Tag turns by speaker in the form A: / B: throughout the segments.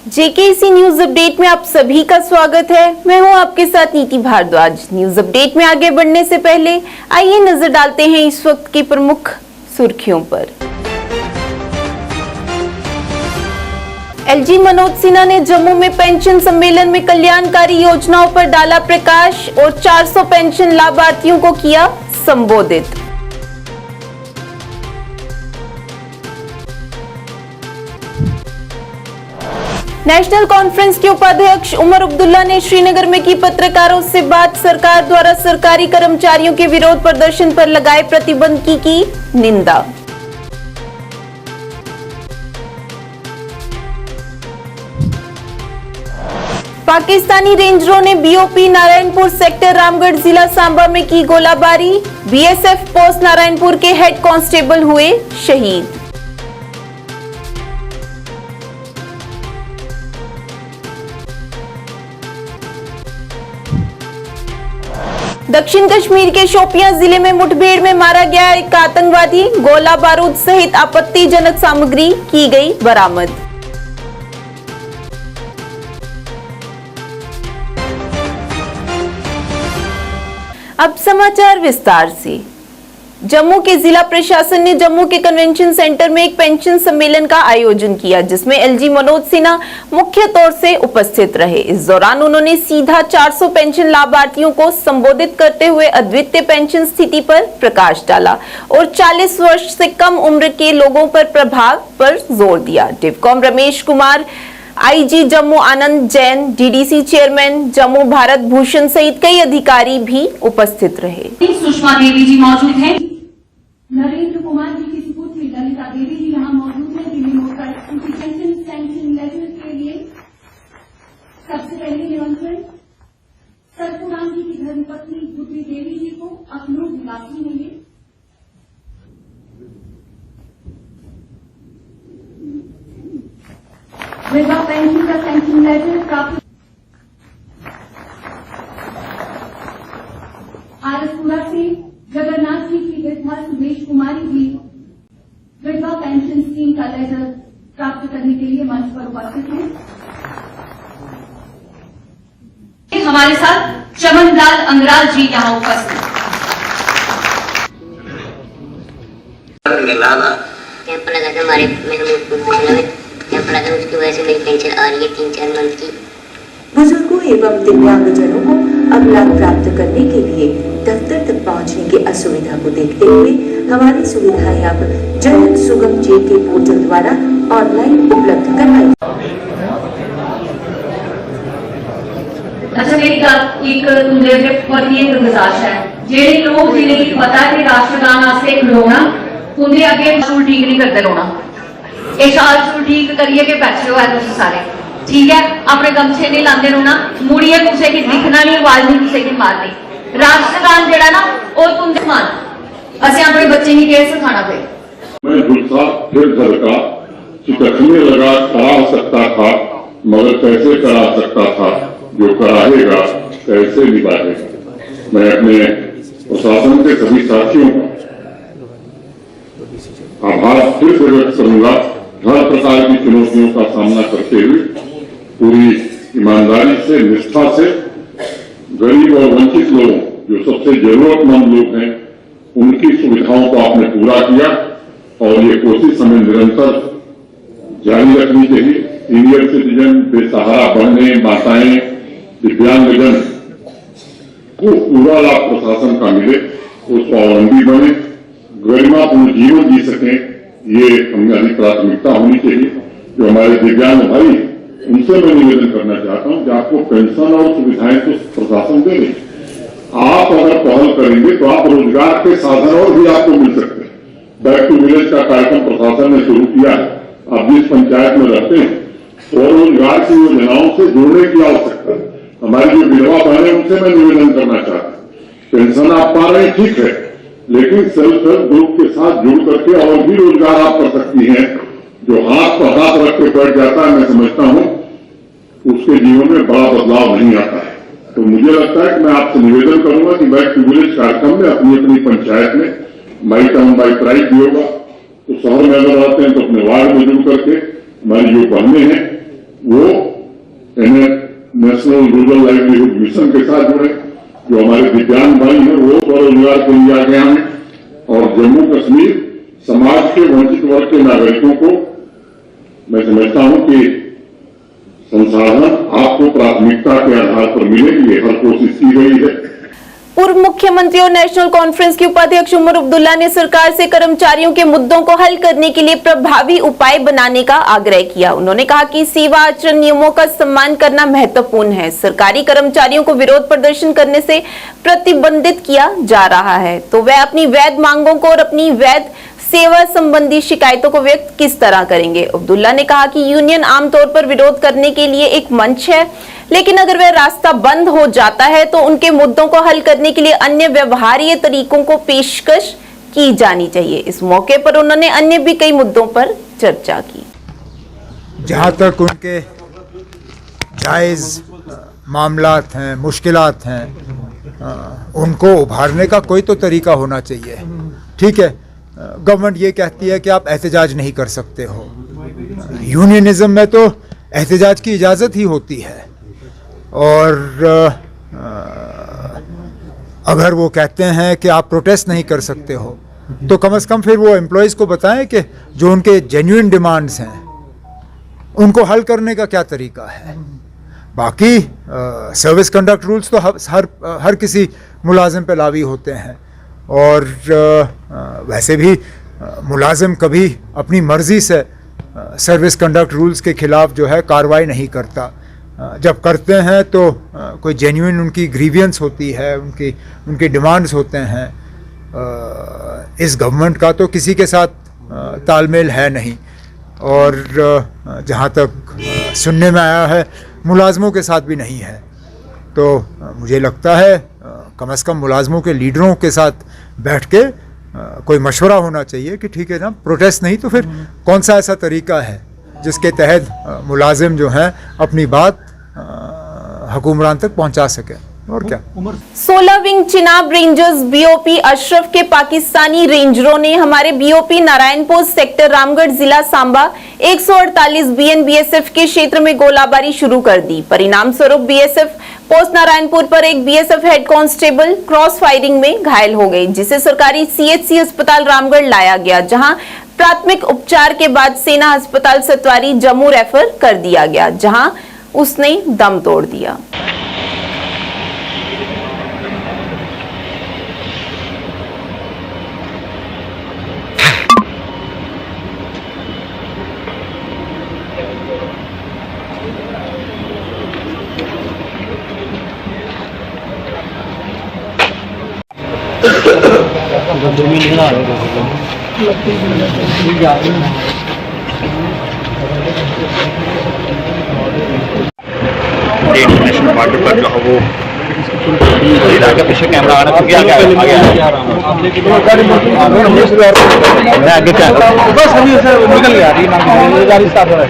A: JKC news update में आप सभी का स्वागत है। मैं हूं आपके साथ नीति भारद्वाज। न्यूज अपडेट में आगे बढ़ने से पहले आइए नजर डालते हैं इस वक्त की प्रमुख सुर्खियों पर। एलजी मनोज सिन्हा ने जम्मू में पेंशन सम्मेलन में कल्याणकारी योजनाओं पर डाला प्रकाश और 400 पेंशन लाभार्थियों को किया संबोधित। नेशनल कॉन्फ्रेंस के उपाध्यक्ष उमर अब्दुल्ला ने श्रीनगर में की पत्रकारों से बात। सरकार द्वारा सरकारी कर्मचारियों के विरोध प्रदर्शन पर लगाए प्रतिबंध की निंदा। पाकिस्तानी रेंजरों ने बीओपी नारायणपुर सेक्टर रामगढ़ जिला सांबा में की गोलाबारी। बीएसएफ पोस्ट नारायणपुर के हेड कांस्टेबल हुए शहीद। दक्षिण कश्मीर के शोपियां जिले में मुठभेड़ में मारा गया एक आतंकवादी। गोला बारूद सहित आपत्तिजनक सामग्री की गई बरामद। अब समाचार विस्तार से। जम्मू के जिला प्रशासन ने जम्मू के कन्वेंशन सेंटर में एक पेंशन सम्मेलन का आयोजन किया, जिसमें एलजी मनोज सिन्हा मुख्य तौर से उपस्थित रहे। इस दौरान उन्होंने सीधा 400 पेंशन लाभार्थियों को संबोधित करते हुए अद्वितीय पेंशन स्थिति पर प्रकाश डाला और 40 वर्ष से कम उम्र के लोगों पर प्रभाव पर जोर दिया। डिवकॉम रमेश कुमार, आईजी जम्मू आनंद जैन, डीडीसी चेयरमैन जम्मू भारत भूषण सहित कई अधिकारी भी उपस्थित रहे।
B: सुषमा देवी जी मौजूद हैं। नरेंद्र कुमार जी की सुपुत्री ललिता देवी जी यहाँ मौजूद हैं। Delhi motor pension sanction letter के लिए सबसे पहले निमंत्रण सरपुरान जी की धर्मपत्नी गुड्डी देवी जी को अखनूर निवासी होंगे। विधवा पेंशन का सैंक्शन लेटर प्राप्त। आरसपुरा से जगन्नाथ जी की विधवा सुरेश कुमारी जी विधवा पेंशन स्कीम का लेटर प्राप्त करने के लिए मंच पर उपस्थित हैं। हमारे साथ चमनलाल अंगराल जी यहाँ उपस्थित।
C: कैंप लगा था हमारे कैंप लगा था, उसकी वजह से मेरी पेंशन आ रही है 3-4 मंथ की।
D: बुजुर्गों एवं दिव्यांगजनों को अब लाभ प्राप्त करने के लिए दफ्तर तक पहुंचने की असुविधा को देखते हुए हमारी सुविधाएं अब जन सुगम जेके पोर्टल द्वारा ऑनलाइन उपलब्ध करवाई।
B: अच्छा, मेरी एक तुंदे प्रति एक गुजारिश है, जेडे लोग जिन्हें पता है कि राष्ट्रगान आस्ते खड़ोना उन्हें अगे स्कूल ठीक नहीं करते रोना। एक साल स्कूल ठीक करिए कि बैठे हो है तुम सारे, ठीक है। अपने गमछे नहीं लाते रोना, मुड़िए किसी की दिखना नहीं, आवाज नहीं किसी की मारनी। राष्ट्रगान जड़ा ना वो तुम मान असं अपने बच्चे की केयर सिखाना पे।
E: मैं गुस्सा फिर धड़का, चिकने लगा, करा सकता था मगर कैसे करा सकता था, जो कराएगा कैसे निभाएगा। मैं अपने प्रशासन के सभी साथियों का आभार फिर से व्यक्त करूंगा। हर प्रकार की चुनौतियों का सामना करते हुए पूरी ईमानदारी से, निष्ठा से गरीब और वंचित लोगों, जो सबसे जरूरतमंद लोग हैं, उनकी सुविधाओं को आपने पूरा किया और ये कोशिश हमें निरंतर जारी रखनी चाहिए। सीनियर सिटीजन, बेसहारा बनने, माताएं, दिव्यांगजन को पूरा लाभ प्रशासन का मिले, वो स्वावलंबी बने, गरिमापूर्ण जीवन जी सकें, ये हमारी प्राथमिकता होनी चाहिए। जो हमारे दिव्यांग भाई, उनसे मैं निवेदन करना चाहता हूं कि आपको पेंशन और सुविधाएं तो प्रशासन दे रही, आप अगर पहल करेंगे तो आप रोजगार के साधन और भी आपको मिल सकते हैं। बैक टू विलेज का कार्यक्रम प्रशासन ने शुरू किया है। आप जिस पंचायत में रहते हैं स्वरोजगार की योजनाओं से जोड़ने की आवश्यकता है। हमारी जो विधवा बहनें, उनसे मैं निवेदन करना चाहता हूँ, पेंशन आप पा रहे हैं ठीक है, लेकिन सेल्फ हेल्प ग्रुप के साथ जुड़ करके और भी रोजगार आप कर सकती हैं। जो हाथ पर हाथ रख के बैठ जाता है, मैं समझता हूं उसके जीवन में बड़ा बदलाव नहीं आता है। तो मुझे लगता है कि मैं आपसे निवेदन करूंगा कि बैक टू विलेज कार्यक्रम में अपनी अपनी पंचायत में माई टाउन बाई प्राइड भी होगा। तो शहर में अगर रहते हैं तो अपने वार्ड में जुड़ करके हमारी जो बहनें हैं वो नेशनल रूरल लाइवलीहुड मिशन के साथ जुड़े। जो हमारे दिव्यांग भाई हैं वो स्वरोजगार के लिए आगे आए और जम्मू कश्मीर समाज के वंचित वर्ग के नागरिकों को मैं समझता हूं कि संसाधन आपको प्राथमिकता के आधार पर मिलेंगे, हर कोशिश की गई है।
A: पूर्व मुख्यमंत्री और नेशनल कॉन्फ्रेंस के उपाध्यक्ष उमर अब्दुल्ला ने सरकार से कर्मचारियों के मुद्दों को हल करने के लिए प्रभावी उपाय बनाने का आग्रह किया। उन्होंने कहा कि सेवा आचरण नियमों का सम्मान करना महत्वपूर्ण है। सरकारी कर्मचारियों को विरोध प्रदर्शन करने से प्रतिबंधित किया जा रहा है, तो वह अपनी वैध मांगों को और अपनी वैध सेवा संबंधी शिकायतों को व्यक्त किस तरह करेंगे। अब्दुल्ला ने कहा कि यूनियन आमतौर पर विरोध करने के लिए एक मंच है, लेकिन अगर वह रास्ता बंद हो जाता है तो उनके मुद्दों को हल करने के लिए अन्य व्यवहार्य तरीकों को पेशकश की जानी चाहिए। इस मौके पर उन्होंने अन्य भी कई मुद्दों पर चर्चा की।
F: जहाँ तक उनके जायज़ मामलात हैं, मुश्किलात हैं, उनको उभारने का कोई तो तरीका होना चाहिए। ठीक है, गवर्नमेंट ये कहती है कि आप एहतजाज नहीं कर सकते हो। यूनियनिज्म में तो एहतजाज की इजाज़त ही होती है, और अगर वो कहते हैं कि आप प्रोटेस्ट नहीं कर सकते हो तो कम से कम फिर वो एम्प्लॉयज़ को बताएं कि जो उनके जेन्युइन डिमांड्स हैं उनको हल करने का क्या तरीका है। बाकी सर्विस कंडक्ट रूल्स तो हर किसी मुलाजिम पे लावी होते हैं, और वैसे भी मुलाजिम कभी अपनी मर्ज़ी से सर्विस कंडक्ट रूल्स के ख़िलाफ़ जो है कार्रवाई नहीं करता। जब करते हैं तो कोई जेन्युइन उनकी ग्रीवियंस होती है, उनकी डिमांड्स होते हैं। इस गवर्नमेंट का तो किसी के साथ तालमेल है नहीं, और जहाँ तक सुनने में आया है मुलाजमों के साथ भी नहीं है। तो मुझे लगता है कम से कम मुलाजमों के लीडरों के साथ बैठ के कोई मशवरा होना चाहिए कि ठीक है ना, प्रोटेस्ट नहीं तो फिर कौन सा ऐसा तरीका है जिसके तहत मुलाजिम जो हैं अपनी बात हुकुमरान तक पहुंचा सके। और क्या
A: 16 wing Chenab rangers BOP Ashraf के पाकिस्तानी रेंजरों ने हमारे बीओपी नारायणपुर सेक्टर रामगढ़ जिला सांबा 148 बीएनबीएसएफ के क्षेत्र में गोलाबारी शुरू कर दी। परिणाम स्वरूप बीएसएफ पोस्ट नारायणपुर पर एक BSF head constable cross firing में घायल हो गई, जिसे सरकारी सीएचसी अस्पताल रामगढ़ लाया गया, जहां प्राथमिक उपचार के बाद सेना अस्पताल सतवारी जम्मू रेफर कर दिया गया, जहां उसने दम तोड़ दिया।
G: इंटरनेशनल बॉर्डर पर जो है वो आगे पीछे कैमरा आना तो आगे क्या बस अभी निकल गया गाड़ी स्टार्ट हो रहा है।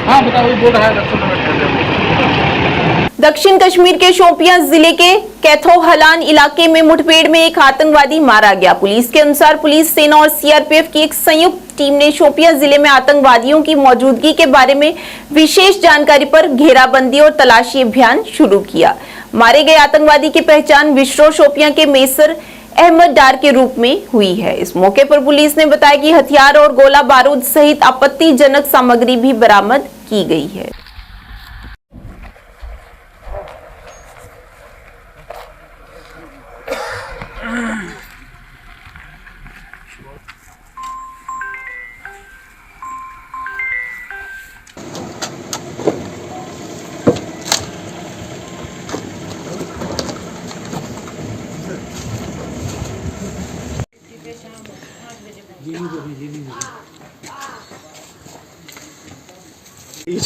G: हाँ बताओ, बोल रहा है 10 मिनट।
A: दक्षिण कश्मीर के शोपियां जिले के कैथोहलान इलाके में मुठभेड़ में एक आतंकवादी मारा गया। पुलिस के अनुसार पुलिस, सेना और सीआरपीएफ की एक संयुक्त टीम ने शोपियां जिले में आतंकवादियों की मौजूदगी के बारे में विशेष जानकारी पर घेराबंदी और तलाशी अभियान शुरू किया। मारे गए आतंकवादी की पहचान विश्रो शोपियां के मेसर अहमद डार के रूप में हुई है। इस मौके पर पुलिस ने बताया कि हथियार और गोला बारूद सहित आपत्तिजनक सामग्री भी बरामद की गई है।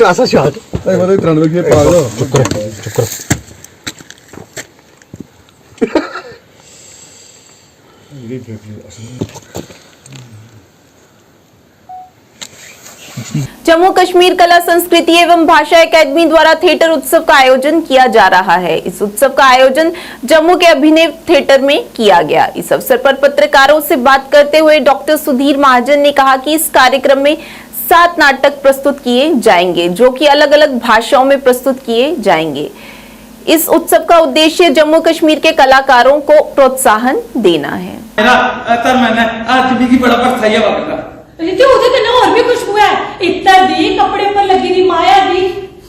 H: असं शॉट मला 93 पाहिलं. चुप कर.
A: जम्मू कश्मीर कला संस्कृति एवं भाषा एकेडमी द्वारा थिएटर उत्सव का आयोजन किया जा रहा है। इस उत्सव का आयोजन जम्मू के अभिनव थिएटर में किया गया। इस अवसर पर पत्रकारों से बात करते हुए डॉक्टर सुधीर महाजन ने कहा कि इस कार्यक्रम में 7 नाटक प्रस्तुत किए जाएंगे, जो कि अलग अलग भाषाओं में प्रस्तुत किए जाएंगे। इस उत्सव का उद्देश्य जम्मू कश्मीर के कलाकारों को प्रोत्साहन देना है।
I: रितु ਉਹਦੇ ਕਨੇ ਹੋਰ ਵੀ ਖੁਸ਼ਬੂ ਹੈ, ਇੱਤਰ ਦੀ, ਕੱਪੜੇ ਉੱਪਰ ਲੱਗੀ ਦੀ ਮਾਇਆ ਦੀ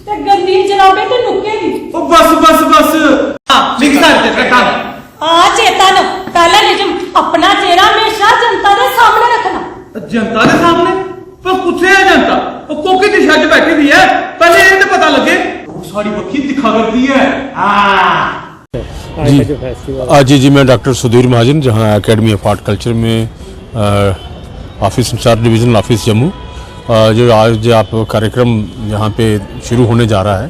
I: ਤੇ ਗੰਦੀ ਜਨਾਬੇ ਤੇ ਨੁੱਕੇ ਦੀ।
J: ਉਹ ਬਸ ਮਿਕਸ ਕਰ ਦੇ ਕੰਮ
I: ਆ ਚੇਤਨ, ਪਹਿਲਾ ਨਿਯਮ ਆਪਣਾ ਚਿਹਰਾ ਹਮੇਸ਼ਾ ਜਨਤਾ ਦੇ ਸਾਹਮਣੇ ਰੱਖਣਾ।
J: ਜਨਤਾ ਦੇ ਸਾਹਮਣੇ? ਪਰ ਕਿੱਥੇ ਹੈ ਜਨਤਾ? ਉਹ ਕੋਕੀ ਦੀ ਛੱਜ ਬੈਠੀ ਦੀ ਹੈ, ਪਹਿਲੇ ਇਹ ਤੇ ਪਤਾ ਲੱਗੇ। ਉਹ ਸਾਡੀ ਬੱਖੀ ਦਿਖਾ ਕਰਦੀ ਹੈ।
K: जी मैं डॉक्टर सुधीर महाजन, जहां एकेडमी ऑफ आर्ट कल्चर में office incharge divisional office Jammu, जो आज आप कार्यक्रम यहाँ पे शुरू होने जा रहा है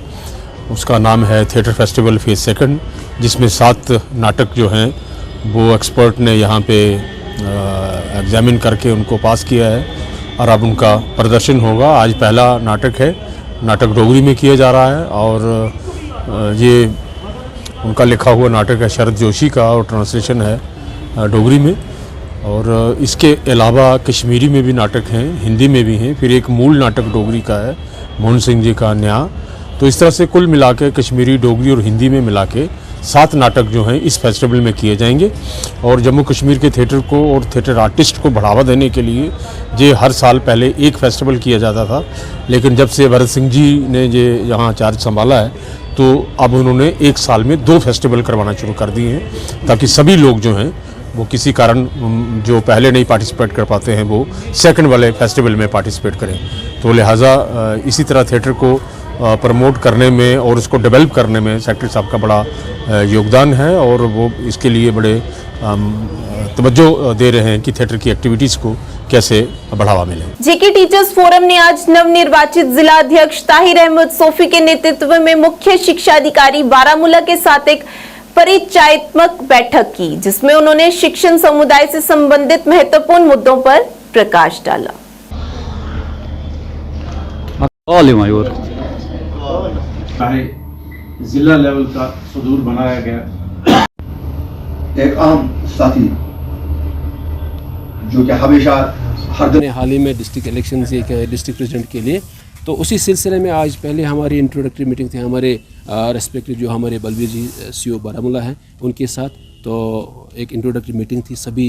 K: उसका नाम है थिएटर फेस्टिवल फेज सेकंड, जिसमें 7 नाटक जो हैं वो एक्सपर्ट ने यहाँ पे एग्जामिन करके उनको पास किया है और अब उनका प्रदर्शन होगा। आज पहला नाटक है, नाटक डोगरी में किया जा रहा है और ये उनका लिखा हुआ नाटक है शरद जोशी का और ट्रांसलेशन है डोगरी में। और इसके अलावा कश्मीरी में भी नाटक हैं, हिंदी में भी हैं, फिर एक मूल नाटक डोगरी का है मोहन सिंह जी का न्याय। तो इस तरह से कुल मिला के कश्मीरी, डोगरी और हिंदी में मिला के 7 नाटक जो हैं इस फेस्टिवल में किए जाएंगे। और जम्मू कश्मीर के थिएटर को और थिएटर आर्टिस्ट को बढ़ावा देने के लिए ये हर साल पहले एक फेस्टिवल किया जाता था, लेकिन जब से भरत सिंह जी ने ये यहाँ चार्ज संभाला है तो अब उन्होंने एक साल में 2 फेस्टिवल करवाना शुरू कर दिए हैं, ताकि सभी लोग जो हैं वो किसी कारण जो पहले नहीं पार्टिसिपेट कर पाते हैं वो सेकंड वाले फेस्टिवल में पार्टिसिपेट करें। तो लिहाजा इसी तरह थिएटर को प्रमोट करने में और उसको डेवलप करने में सेक्रेटरी साहब का बड़ा योगदान है और वो इसके लिए बड़े तवज्जो दे रहे हैं कि थिएटर की एक्टिविटीज़ को कैसे बढ़ावा मिले।
A: जेके टीचर्स फोरम ने आज नवनिर्वाचित जिला अध्यक्ष ताहिर अहमद सोफी के नेतृत्व में मुख्य शिक्षा अधिकारी बारामूला के साथ एक परिचयात्मक बैठक की, जिसमें उन्होंने शिक्षण समुदाय से संबंधित महत्वपूर्ण मुद्दों पर प्रकाश डाला।
L: सारे जिला लेवल का सुदूर बनाया गया एक आम साथी जो कि हमेशा
M: हाल ही में डिस्ट्रिक्ट इलेक्शन से डिस्ट्रिक्ट प्रेसिडेंट के लिए, तो उसी सिलसिले में आज पहले हमारी इंट्रोडक्टरी मीटिंग थी हमारे रेस्पेक्टिव जो हमारे बलबीर जी सीओ बारामूला हैं उनके साथ। तो एक इंट्रोडक्टरी मीटिंग थी, सभी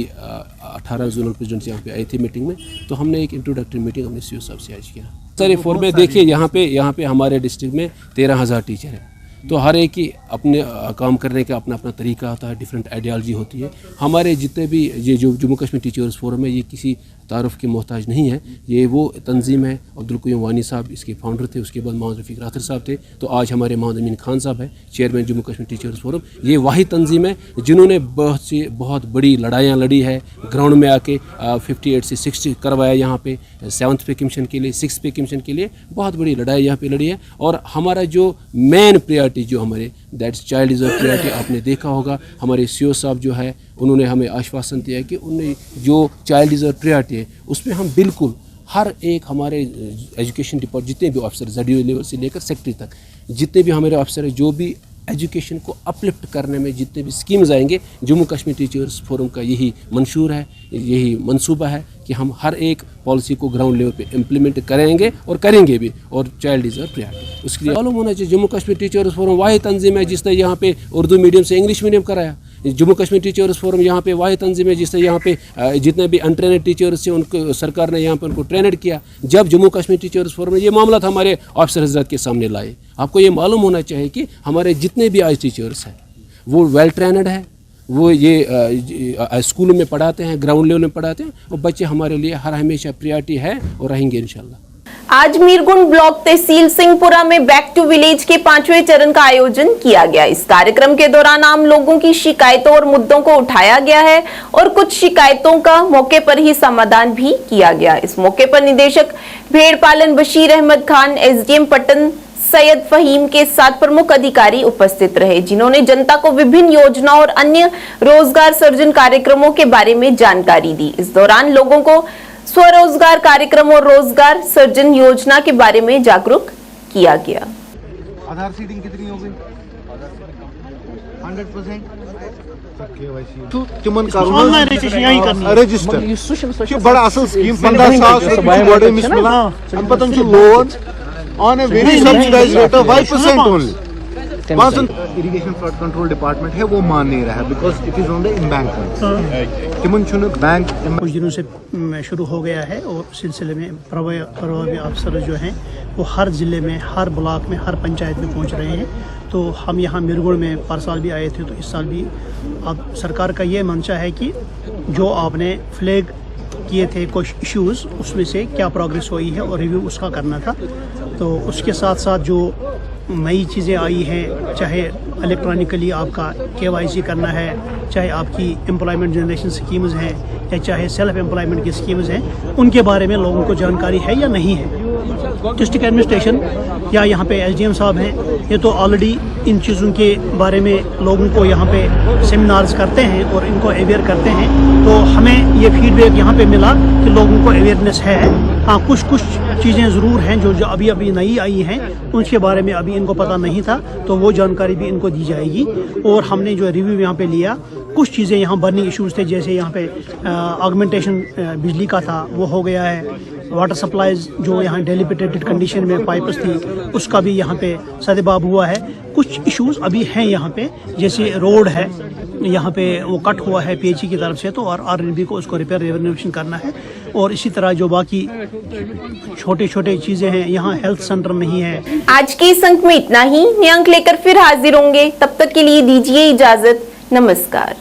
M: 18 जोनल प्रेसिडेंट्स यहाँ पे आए थे मीटिंग में। तो हमने एक इंट्रोडक्टरी मीटिंग अपने सीओ साहब से आज किया। सर फॉर में देखिए यहाँ पे हमारे डिस्ट्रिक्ट में 13,000 टीचर हैं, तो हर एक की अपने काम करने का अपना अपना तरीका होता है, डिफरेंट आइडियालॉजी होती है। हमारे जितने भी ये जो जम्मू कश्मीर टीचर्स फोरम है ये किसी तारुफ के मोहताज नहीं है, ये वो तंजीम है। अब्दुल क़य्यूम वानी साहब इसके फाउंडर थे, उसके बाद मोहम्मद रफ़ीक राथर साहब थे, तो आज हमारे मोहम्मद अमीन खान साहब है chairman Jammu Kashmir teachers forum. ये वाहिद तंजीम है जिन्होंने बहुत बड़ी लड़ाइयाँ लड़ी है, ग्राउंड में आके 58 से 60 करवाया यहाँ पे 7th पे कमीशन के लिए, 6th पे कमीशन के लिए बहुत बड़ी लड़ाई यहाँ पे लड़ी है। और हमारा जो मेन प्रायोरिटी जो हमारे that's child is a priority, आपने देखा होगा हमारे सीओ साहब जो है उन्होंने हमें आश्वासन दिया है कि उन्हें जो चाइल्ड इज़ अ प्रायोरिटी है उसमें हम बिल्कुल हर एक हमारे एजुकेशन डिपार्टमेंट जितने भी ऑफिसर ZDO लेवल से लेकर सेक्रेटरी तक जितने भी हमारे ऑफिसर हैं जो भी एजुकेशन को अपलिफ्ट करने में जितने भी स्कीम्स आएंगे, जम्मू कश्मीर टीचर्स फोरम का यही मंशूर है, यही मंसूबा है कि हम हर एक पॉलिसी को ग्राउंड लेवल पे इम्प्लीमेंट करेंगे और करेंगे भी। और चाइल्ड इज़ अ प्रायोरिटी उसके लिए मालूम होना चाहिए जम्मू कश्मीर टीचर्स फोरम वाहिद तंजीम है जिसने यहाँ पे उर्दू मीडियम से इंग्लिश मीडियम कराया। जम्मू कश्मीर टीचर्स फोरम यहाँ पे वाहिद तंजीम है जिसने यहाँ पे जितने भी अनट्रेनड टीचर्स थे उनको सरकार ने यहाँ पे उनको ट्रेनड किया। जब जम्मू कश्मीर टीचर्स फोरम ने ये मामला था हमारे ऑफिसर हजरत के सामने लाए, आपको ये मालूम होना चाहिए कि हमारे जितने भी आज टीचर्स हैं वो वेल ट्रेनड है, वो ये स्कूलों में पढ़ाते हैं, ग्राउंड लेवल में पढ़ाते हैं, और बच्चे हमारे लिए हर हमेशा प्रायोरिटी है और रहेंगे इंशाल्लाह।
A: आज मीरगुंड ब्लॉक तहसील सिंहपुरा में बैक टू विलेज के 5वें चरण का आयोजन किया गया। इस कार्यक्रम के दौरान आम लोगों की शिकायतों और मुद्दों को उठाया गया है और कुछ शिकायतों का मौके पर ही समाधान भी किया गया। इस मौके पर निदेशक भेड़ पालन बशीर अहमद खान, SDM पट्टन सैयद फहीम के साथ प्रमुख अधिकारी उपस्थित रहे, जिन्होंने जनता को विभिन्न योजनाओं और अन्य रोजगार सृजन कार्यक्रमों के बारे में जानकारी दी। इस दौरान लोगों को स्वरोजगार कार्यक्रम और रोजगार सृजन योजना के बारे में जागरूक किया गया।
H: आधार सीडिंग कितनी हो गई? 100%। तिमन रजिस्टर बड़ा असल स्कीम 15,000 बड़े मिस मिला loan on a very subsidised rate of 5% only. Irrigation flood control department है वो मान नहीं रहा है because it is on the embankment. तिमन चुन बैंक
N: कुछ दिनों से शुरू हो गया है और सिलसिले में प्रभावी अफसर जो हैं वो हर ज़िले में, हर ब्लॉक में, हर पंचायत में पहुंच रहे हैं। तो हम यहाँ मिरगुड़ में पर साल भी आए थे, तो इस साल भी अब सरकार का ये मंशा है कि जो आपने फ्लैग किए थे कुछ इश्यूज़, उसमें से क्या प्रोग्रेस हुई है और रिव्यू उसका करना था। तो उसके साथ साथ जो नई चीज़ें आई हैं, चाहे इलेक्ट्रॉनिकली आपका KYC करना है, चाहे आपकी एम्प्लॉयमेंट जनरेशन स्कीम्स हैं, या चाहे सेल्फ एम्प्लॉयमेंट की स्कीम्स हैं, उनके बारे में लोगों को जानकारी है या नहीं है। डिस्ट्रिक्ट एडमिनिस्ट्रेशन या यहाँ पे SDM साहब हैं, ये तो ऑलरेडी इन चीज़ों के बारे में लोगों को यहाँ पे सेमिनार्स करते हैं और इनको अवेयर करते हैं। तो हमें ये फीडबैक यहाँ पे मिला कि लोगों को अवेयरनेस है। हाँ, कुछ चीज़ें ज़रूर हैं जो अभी नई आई हैं, उनके बारे में अभी इनको पता नहीं था, तो वो जानकारी भी इनको दी जाएगी। और हमने जो रिव्यू यहाँ पे लिया, कुछ चीज़ें यहाँ बर्निंग इश्यूज़ थे, जैसे यहाँ पे ऑगमेंटेशन बिजली का था वो हो गया है। वाटर सप्लाईज जो यहाँ डिलिपिटेटेड कंडीशन में पाइप्स थी, उसका भी यहाँ पे सदेबाब हुआ है। कुछ इश्यूज़ अभी हैं यहाँ पे, जैसे रोड है यहाँ पे वो कट हुआ है PHE की तरफ से, तो और RNB को उसको रिपेयर रेनोवेशन करना है। और इसी तरह जो बाकी छोटे चीज़ें हैं, यहाँ हेल्थ सेंटर नहीं है।
A: आज के इस अंक में इतना ही। नए अंक लेकर फिर हाजिर होंगे, तब तक के लिए दीजिए इजाजत। नमस्कार।